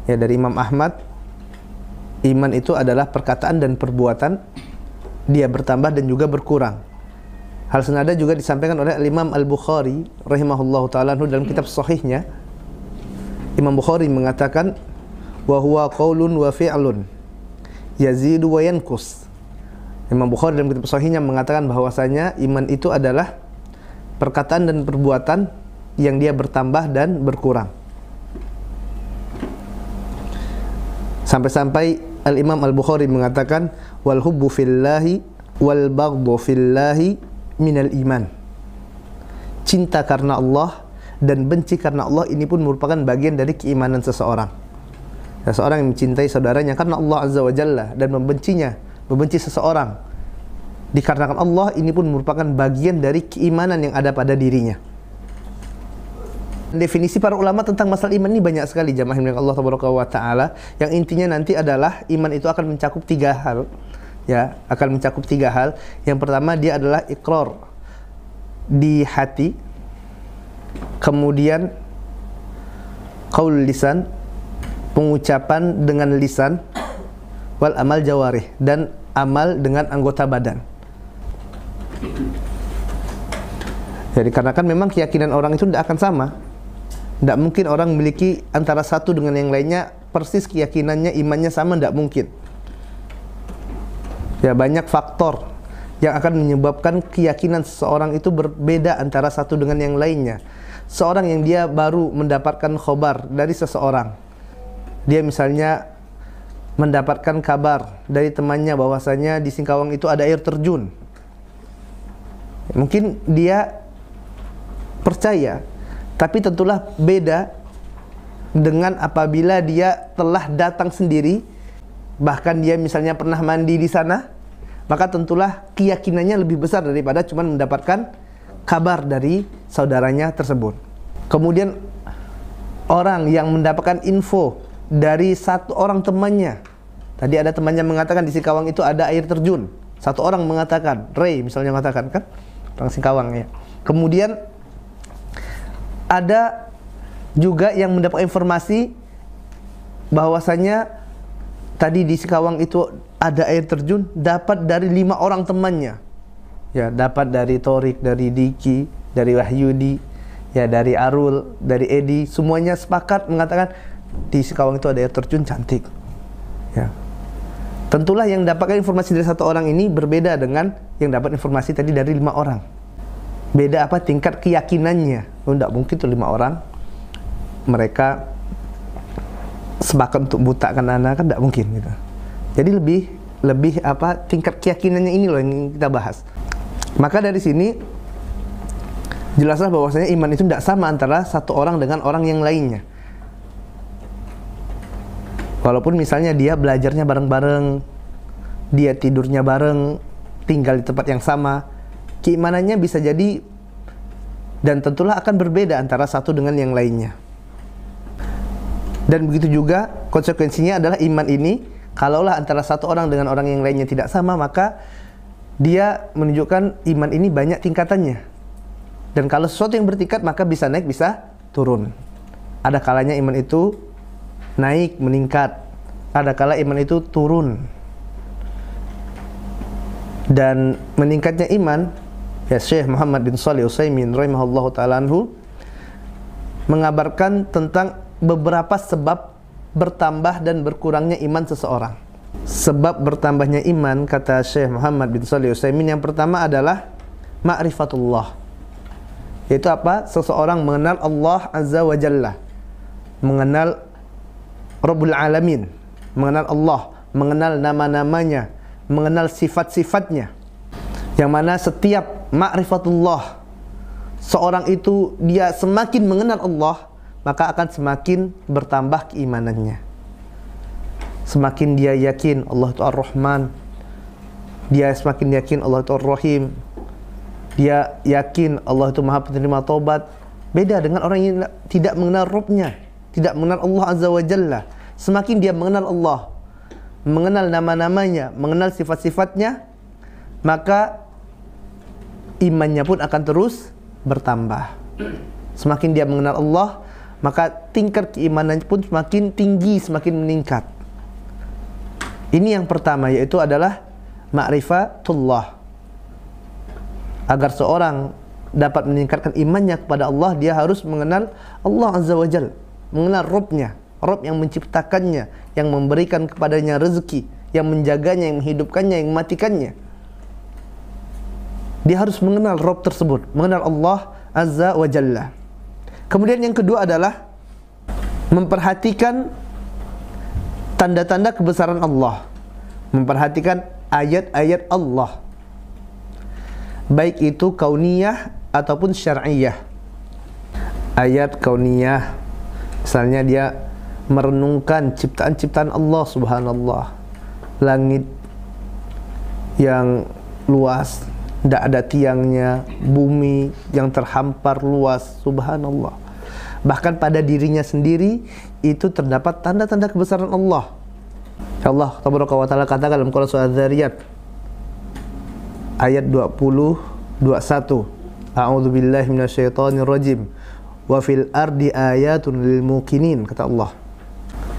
Ya, dari Imam Ahmad, iman itu adalah perkataan dan perbuatan, dia bertambah dan juga berkurang. Hal senada juga disampaikan oleh Imam Al-Bukhari rahimahullahu ta'ala dalam kitab sahihnya. Imam Bukhari mengatakan, wa huwa qaulun wa fi'lun yazidu wa yanqus. Imam Bukhari dalam kitab sahihnya mengatakan bahwasanya iman itu adalah perkataan dan perbuatan yang dia bertambah dan berkurang. Sampai-sampai Al-Imam Al-Bukhari mengatakan, wal hubbu fillahi wal baghdhu fillahi minal iman. Cinta karena Allah dan benci karena Allah ini pun merupakan bagian dari keimanan seseorang. Seseorang yang mencintai saudaranya karena Allah Azza wa Jalla dan membenci seseorang dikarenakan Allah, ini pun merupakan bagian dari keimanan yang ada pada dirinya. Definisi para ulama tentang masalah iman ini banyak sekali, jamaah yang Allah tabaraka wa taala, yang intinya nanti adalah iman itu akan mencakup 3 hal. Ya, akan mencakup 3 hal. Yang pertama, dia adalah iqrar di hati, kemudian qaul lisan, pengucapan dengan lisan, wal amal jawarih, dan amal dengan anggota badan. Jadi karena kan memang keyakinan orang itu tidak akan sama. Tidak mungkin orang memiliki antara satu dengan yang lainnya persis keyakinannya, imannya sama, tidak mungkin. Ya, banyak faktor yang akan menyebabkan keyakinan seseorang itu berbeda antara satu dengan yang lainnya. Seorang yang dia baru mendapatkan khobar dari seseorang, dia misalnya mendapatkan kabar dari temannya bahwasanya di Singkawang itu ada air terjun. Mungkin dia percaya, tapi tentulah beda dengan apabila dia telah datang sendiri, bahkan dia misalnya pernah mandi di sana, maka tentulah keyakinannya lebih besar daripada cuma mendapatkan kabar dari saudaranya tersebut. Kemudian orang yang mendapatkan info dari satu orang temannya, tadi ada temannya mengatakan di Singkawang itu ada air terjun, satu orang mengatakan, Ray misalnya mengatakan, kan orang Singkawang ya. Kemudian ada juga yang mendapat informasi bahwasanya tadi di Singkawang itu ada air terjun, dapat dari 5 orang temannya. Ya, dapat dari Torik, dari Diki, dari Wahyudi, ya dari Arul, dari Edi, semuanya sepakat mengatakan di Singkawang itu ada air terjun cantik. Ya. Tentulah yang dapatkan informasi dari satu orang ini berbeda dengan yang dapat informasi tadi dari 5 orang. Beda apa? Tingkat keyakinannya. Tidak mungkin tuh 5 orang mereka sepakat untuk butakan anak, kan tidak mungkin gitu. Jadi lebih apa, tingkat keyakinannya ini loh yang kita bahas. Maka dari sini jelaslah bahwasanya iman itu tidak sama antara satu orang dengan orang yang lainnya. Walaupun misalnya dia belajarnya bareng-bareng, dia tidurnya bareng, tinggal di tempat yang sama, keimanannya bisa jadi dan tentulah akan berbeda antara satu dengan yang lainnya. Dan begitu juga konsekuensinya adalah iman ini, kalaulah antara satu orang dengan orang yang lainnya tidak sama, maka dia menunjukkan iman ini banyak tingkatannya. Dan kalau sesuatu yang bertingkat, maka bisa naik, bisa turun. Ada kalanya iman itu naik, meningkat. Ada kala iman itu turun. Dan meningkatnya iman, ya Syekh Muhammad bin Shalih Al-Utsaimin rahimahullahu ta'ala anhu mengabarkan tentang beberapa sebab bertambah dan berkurangnya iman seseorang. Sebab bertambahnya iman, kata Syekh Muhammad bin Shalih Al-Utsaimin, yang pertama adalah ma'rifatullah. Yaitu apa? Seseorang mengenal Allah Azza wa Jalla, mengenal Rabbul Alamin, mengenal Allah, mengenal nama-namanya, mengenal sifat-sifatnya. Yang mana setiap ma'rifatullah, seorang itu dia semakin mengenal Allah, maka akan semakin bertambah keimanannya. Semakin dia yakin Allah itu Ar-Rahman, dia semakin yakin Allah itu Ar-Rahim, dia yakin Allah itu Maha Penerima Taubat. Beda dengan orang yang tidak mengenal Rabbnya, tidak mengenal Allah Azza wa Jalla. Semakin dia mengenal Allah, mengenal nama-namanya, mengenal sifat-sifatnya, maka imannya pun akan terus bertambah. Semakin dia mengenal Allah, maka tingkat keimanan pun semakin tinggi, semakin meningkat. Ini yang pertama, yaitu adalah ma'rifatullah. Agar seorang dapat meningkatkan imannya kepada Allah, dia harus mengenal Allah Azza wa Jal, mengenal Rabb-Nya, Rabb yang menciptakannya, yang memberikan kepadanya rezeki, yang menjaganya, yang menghidupkannya, yang mematikannya. Dia harus mengenal Rabb tersebut, mengenal Allah Azza wa Jalla. Kemudian yang kedua adalah memperhatikan tanda-tanda kebesaran Allah, memperhatikan ayat-ayat Allah, baik itu kauniyah ataupun syar'iyah. Ayat kauniyah, misalnya dia merenungkan ciptaan-ciptaan Allah, subhanallah, langit yang luas, tidak ada tiangnya, bumi yang terhampar luas, subhanallah. Bahkan pada dirinya sendiri itu terdapat tanda-tanda kebesaran Allah. Allah tabaraka wa ta'ala katakan dalam Quran surah Dzariyat ayat 20-21, A'udzu billahi minasyaitonir rajim. Wa fil ardi ayatun lil muqinin, kata Allah.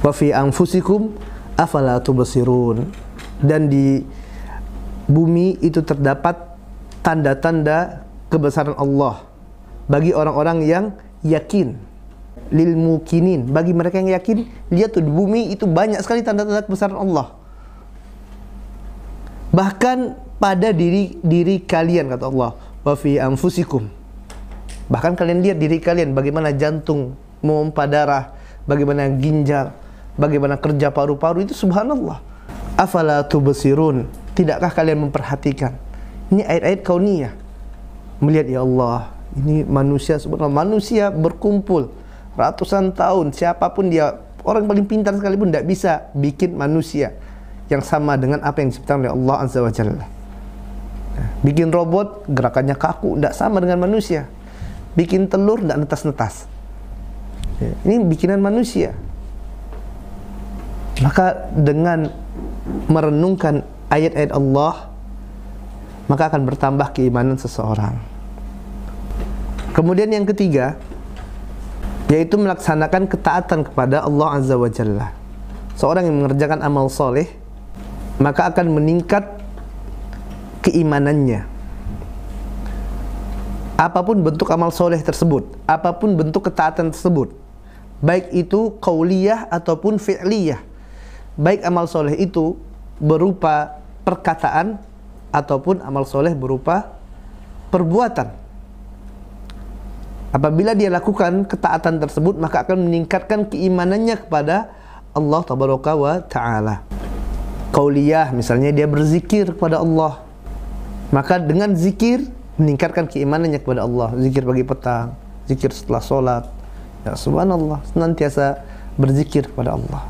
Wa fi anfusikum afala tubsirun. Dan di bumi itu terdapat tanda-tanda kebesaran Allah bagi orang-orang yang yakin. Lil muqinin, bagi mereka yang yakin, lihat tuh di bumi itu banyak sekali tanda-tanda kebesaran Allah. Bahkan pada diri kalian, kata Allah, wa fi anfusikum. Bahkan kalian lihat diri kalian, bagaimana jantung memompa darah, bagaimana ginjal, bagaimana kerja paru-paru, itu subhanallah. Afala tubsirun, tidakkah kalian memperhatikan? Ini ayat-ayat kauniyah. Melihat, ya Allah, ini manusia, subhanallah, manusia berkumpul ratusan tahun, siapapun dia, orang paling pintar sekalipun tidak bisa bikin manusia yang sama dengan apa yang diciptakan oleh Allah Azza wa Jalla. Bikin robot, gerakannya kaku, tidak sama dengan manusia. Bikin telur, tidak netas-netas. Ini bikinan manusia. Maka dengan merenungkan ayat-ayat Allah, maka akan bertambah keimanan seseorang. Kemudian yang ketiga, yaitu melaksanakan ketaatan kepada Allah Azza wa Jalla. Seorang yang mengerjakan amal soleh, maka akan meningkat keimanannya. Apapun bentuk amal soleh tersebut, apapun bentuk ketaatan tersebut, baik itu qauliyah ataupun fi'liyah, baik amal soleh itu berupa perkataan ataupun amal soleh berupa perbuatan. Apabila dia lakukan ketaatan tersebut, maka akan meningkatkan keimanannya kepada Allah tabaraka wa ta'ala. Qauliyah, misalnya dia berzikir kepada Allah, maka dengan zikir meningkatkan keimanannya kepada Allah. Zikir pagi petang, zikir setelah sholat, ya subhanallah, senantiasa berzikir kepada Allah,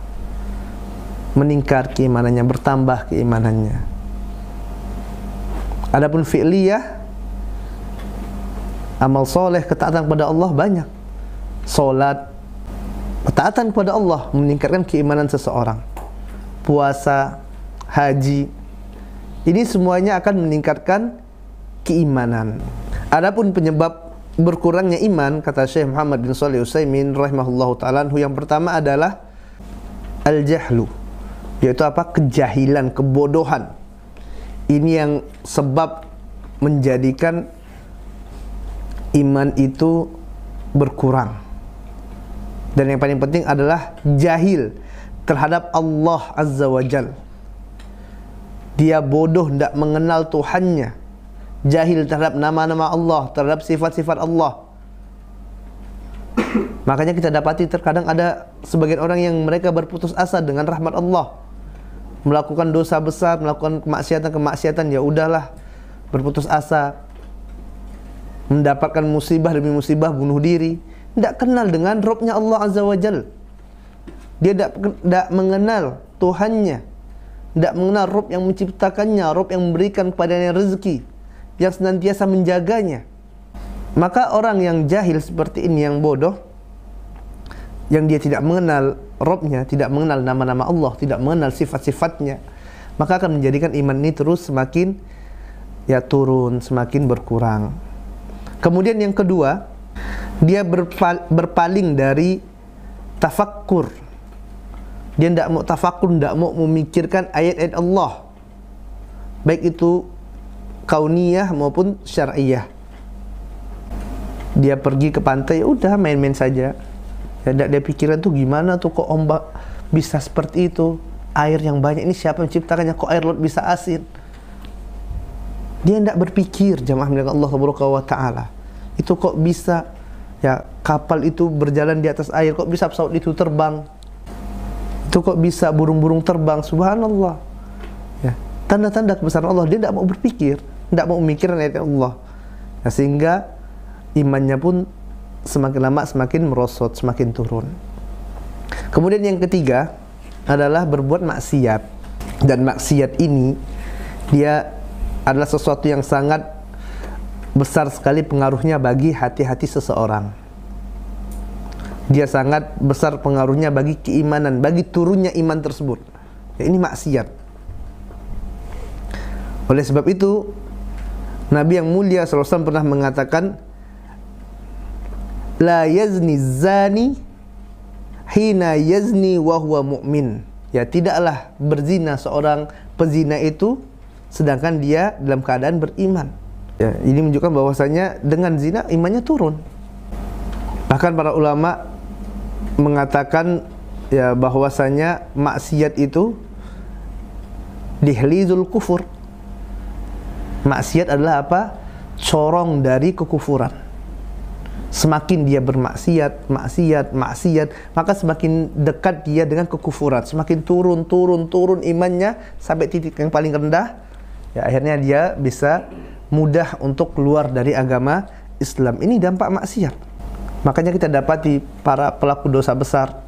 meningkat keimanannya, bertambah keimanannya. Adapun fi'liyah, amal soleh, ketaatan kepada Allah banyak. Solat, ketaatan kepada Allah meningkatkan keimanan seseorang. Puasa, haji, ini semuanya akan meningkatkan keimanan. Adapun penyebab berkurangnya iman, kata Syekh Muhammad bin Shalih Al-Utsaimin rahimahullahu ta'ala, yang pertama adalah al-jahlu, yaitu apa? Kejahilan, kebodohan. Ini yang sebab menjadikan iman itu berkurang. Dan yang paling penting adalah jahil terhadap Allah Azza wa Jal. Dia bodoh, tidak mengenal Tuhannya, jahil terhadap nama-nama Allah, terhadap sifat-sifat Allah. Makanya kita dapati terkadang ada sebagian orang yang mereka berputus asa dengan rahmat Allah, melakukan dosa besar, melakukan kemaksiatan, ya udahlah, berputus asa, mendapatkan musibah demi musibah, bunuh diri. Tidak kenal dengan Rabb-Nya Allah Azza wa Jal. Dia tidak mengenal Tuhannya, tidak mengenal Rabb yang menciptakannya, Rabb yang memberikan kepadanya rezeki, yang senantiasa menjaganya. Maka orang yang jahil seperti ini, yang bodoh, yang dia tidak mengenal Rabb-Nya, tidak mengenal nama-nama Allah, tidak mengenal sifat-sifatnya, maka akan menjadikan iman ini terus semakin turun, semakin berkurang. Kemudian yang kedua, Dia berpaling dari tafakkur. Dia tidak mau tafakkur, tidak mau memikirkan ayat-ayat Allah, baik itu kauniyah maupun syar'iyah. Dia pergi ke pantai, udah main-main saja. Ya, tidak dia pikiran tuh gimana tuh kok ombak bisa seperti itu, air yang banyak ini siapa menciptakannya, kok air laut bisa asin. Dia tidak berpikir, jamaah milik Allah Subhanahu wa ta'ala, itu kok bisa ya kapal itu berjalan di atas air, kok bisa pesawat itu terbang, itu kok bisa burung-burung terbang, subhanallah. Ya, tanda-tanda kebesaran Allah. Dia tidak mau berpikir, tidak mau memikirkan ayat Allah. Nah, sehingga imannya pun semakin lama semakin merosot, semakin turun. Kemudian yang ketiga adalah berbuat maksiat. Dan maksiat ini dia adalah sesuatu yang sangat besar sekali pengaruhnya bagi hati-hati seseorang. Dia sangat besar pengaruhnya bagi keimanan, bagi turunnya iman tersebut. Ya, ini maksiat. Oleh sebab itu, Nabi yang mulia SAW pernah mengatakan, la yazni zani hina yazni wa huwa mu'min. Ya, tidaklah berzina seorang pezina itu sedangkan dia dalam keadaan beriman. Ya, ini menunjukkan bahwasanya dengan zina imannya turun. Bahkan para ulama mengatakan ya bahwasanya maksiat itu dihlizul kufur. Maksiat adalah apa? Corong dari kekufuran. Semakin dia bermaksiat, maksiat, maka semakin dekat dia dengan kekufuran. Semakin turun imannya sampai titik yang paling rendah. Ya, akhirnya dia bisa mudah untuk keluar dari agama Islam. Ini dampak maksiat. Makanya kita dapati para pelaku dosa besar,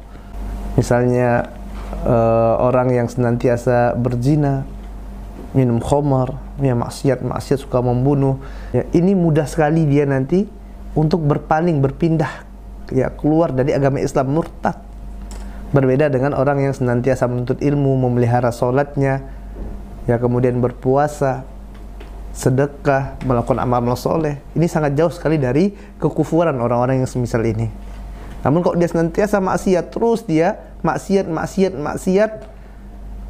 misalnya orang yang senantiasa berzina, minum khamar, ya maksiat suka membunuh. Ya, ini mudah sekali dia nanti untuk berpaling, berpindah, ya keluar dari agama Islam, murtad. Berbeda dengan orang yang senantiasa menuntut ilmu, memelihara sholatnya, ya kemudian berpuasa, sedekah, melakukan amal-amal soleh. Ini sangat jauh sekali dari kekufuran orang-orang yang semisal ini. Namun kalau dia senantiasa maksiat, terus dia maksiat,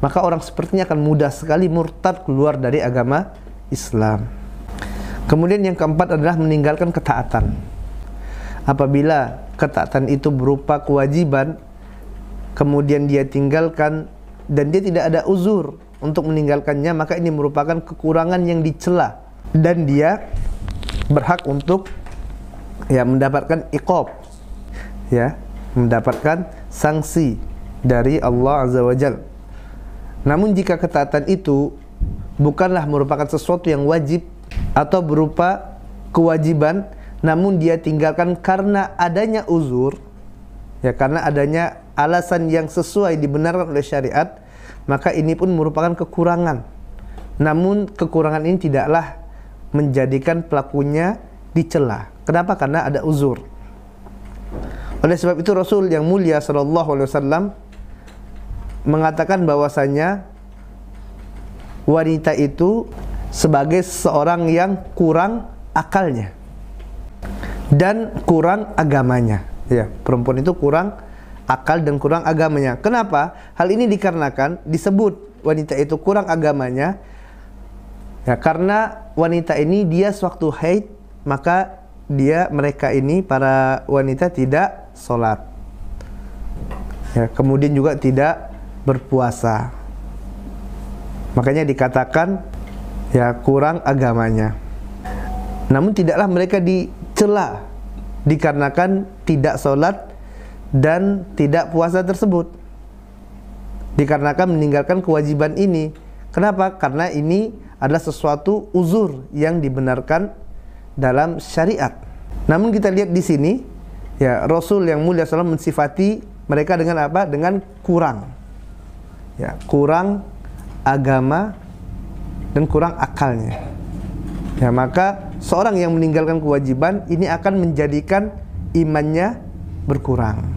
maka orang sepertinya akan mudah sekali murtad, keluar dari agama Islam. Kemudian yang keempat adalah meninggalkan ketaatan. Apabila ketaatan itu berupa kewajiban, kemudian dia tinggalkan dan dia tidak ada uzur untuk meninggalkannya, maka ini merupakan kekurangan yang dicela dan dia berhak untuk ya mendapatkan iqab, ya mendapatkan sanksi dari Allah Azza wa Jalla. Namun jika ketaatan itu bukanlah merupakan sesuatu yang wajib atau berupa kewajiban, namun dia tinggalkan karena adanya uzur, ya karena adanya alasan yang sesuai dibenarkan oleh syariat, maka ini pun merupakan kekurangan. Namun kekurangan ini tidaklah menjadikan pelakunya dicela. Kenapa? Karena ada uzur. Oleh sebab itu Rasul yang mulia sallallahu alaihi wasallam mengatakan bahwasanya wanita itu sebagai seorang yang kurang akalnya dan kurang agamanya. Ya, perempuan itu kurang akal dan kurang agamanya. Kenapa? Hal ini dikarenakan disebut wanita itu kurang agamanya, ya karena wanita ini dia sewaktu haid, maka mereka ini para wanita tidak sholat, ya kemudian juga tidak berpuasa. Makanya dikatakan ya kurang agamanya. Namun tidaklah mereka dicela dikarenakan tidak sholat dan tidak puasa tersebut, dikarenakan meninggalkan kewajiban ini. Kenapa? Karena ini adalah sesuatu uzur yang dibenarkan dalam syariat. Namun kita lihat di sini, ya Rasul yang mulia SAW mensifati mereka dengan apa? Dengan kurang, ya kurang agama dan kurang akalnya. Ya maka seorang yang meninggalkan kewajiban ini akan menjadikan imannya berkurang.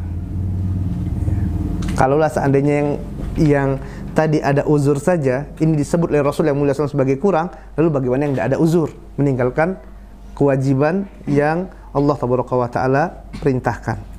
Kalaulah seandainya yang tadi ada uzur saja, ini disebut oleh Rasul yang mulia SAW sebagai kurang, lalu bagaimana yang tidak ada uzur meninggalkan kewajiban yang Allah tabaraka wa taala perintahkan.